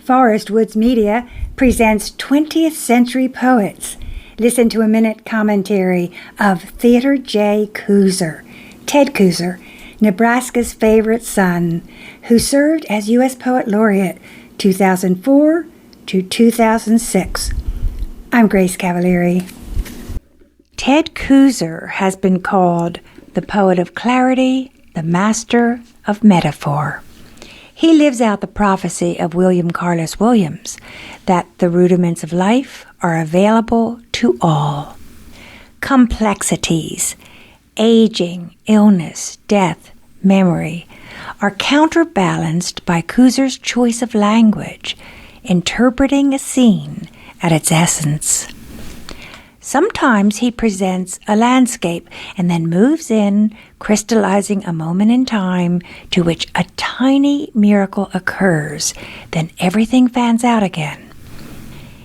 Forest Woods Media presents 20th Century Poets. Listen to a minute commentary of Theodore J. Kooser, Ted Kooser, Nebraska's favorite son, who served as U.S. Poet Laureate 2004 to 2006. I'm Grace Cavalieri. Ted Kooser has been called the poet of clarity, the master of metaphor. He lives out the prophecy of William Carlos Williams that the rudiments of life are available to all. Complexities, aging, illness, death, memory are counterbalanced by Kooser's choice of language, interpreting a scene at its essence. Sometimes he presents a landscape and then moves in, crystallizing a moment in time to which a tiny miracle occurs. Then everything fans out again.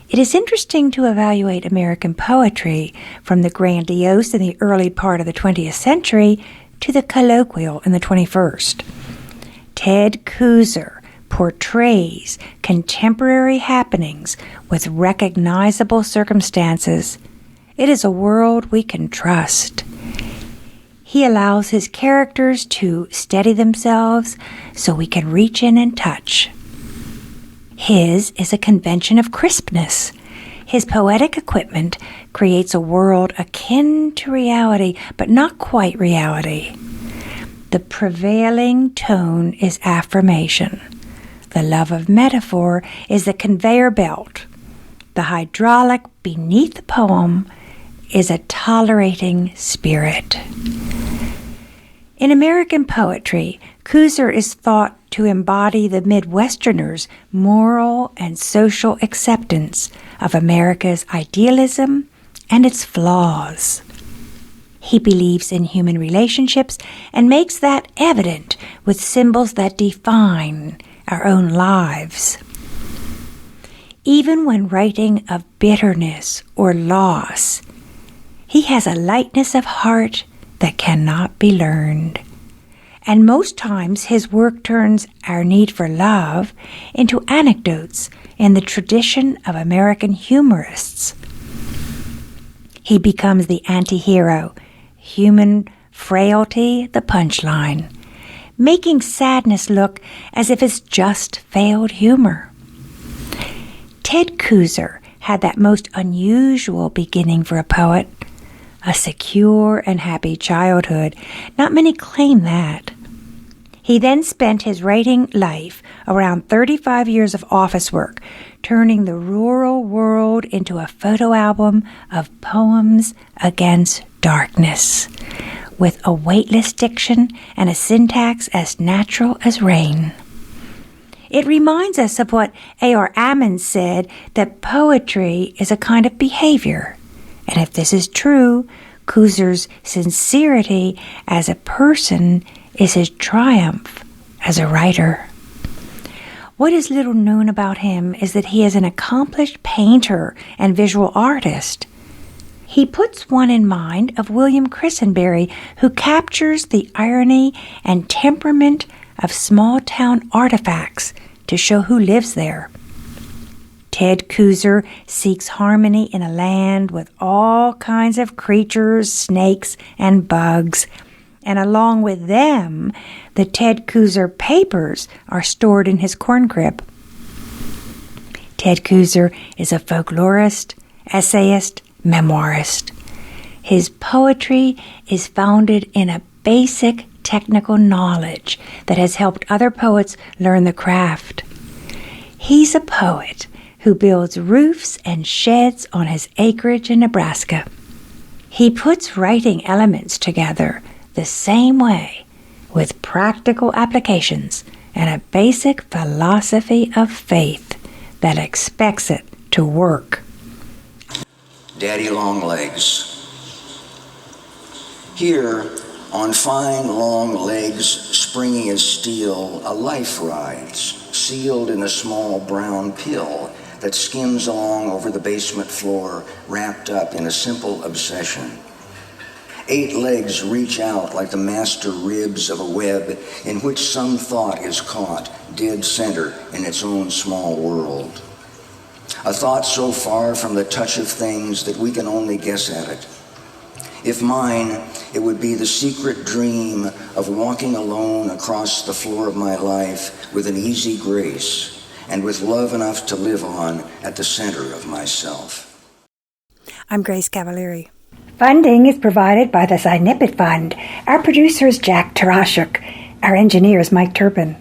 It is interesting to evaluate American poetry from the grandiose in the early part of the 20th century to the colloquial in the 21st. Ted Kooser portrays contemporary happenings with recognizable circumstances. It is a world we can trust. He allows his characters to steady themselves so we can reach in and touch. His is a convention of crispness. His poetic equipment creates a world akin to reality, but not quite reality. The prevailing tone is affirmation. The love of metaphor is the conveyor belt. The hydraulic beneath the poem is a tolerating spirit. In American poetry, Kooser is thought to embody the Midwesterner's moral and social acceptance of America's idealism and its flaws. He believes in human relationships and makes that evident with symbols that define our own lives. Even when writing of bitterness or loss, he has a lightness of heart that cannot be learned. And most times his work turns our need for love into anecdotes in the tradition of American humorists. He becomes the anti-hero, human frailty the punchline, making sadness look as if it's just failed humor. Ted Kooser had that most unusual beginning for a poet, a secure and happy childhood. Not many claim that. He then spent his writing life around 35 years of office work, turning the rural world into a photo album of poems against darkness, with a weightless diction and a syntax as natural as rain. It reminds us of what A.R. Ammon said, that poetry is a kind of behavior. And if this is true, Kooser's sincerity as a person is his triumph as a writer. What is little known about him is that he is an accomplished painter and visual artist. He puts one in mind of William Christenberry, who captures the irony and temperament of small-town artifacts to show who lives there. Ted Kooser seeks harmony in a land with all kinds of creatures, snakes, and bugs. And along with them, the Ted Kooser papers are stored in his corn crib. Ted Kooser is a folklorist, essayist, memoirist. His poetry is founded in a basic technical knowledge that has helped other poets learn the craft. He's a poet who builds roofs and sheds on his acreage in Nebraska. He puts writing elements together the same way, with practical applications and a basic philosophy of faith that expects it to work. Daddy Longlegs. Here, on fine long legs springy as steel, a life rides, sealed in a small brown pill that skims along over the basement floor, wrapped up in a simple obsession. 8 legs reach out like the master ribs of a web in which some thought is caught, dead center in its own small world. A thought so far from the touch of things that we can only guess at it. If mine, it would be the secret dream of walking alone across the floor of my life with an easy grace and with love enough to live on at the center of myself. I'm Grace Cavalieri. Funding is provided by the Sinipit Fund. Our producer is Jack Tarashuk. Our engineer is Mike Turpin.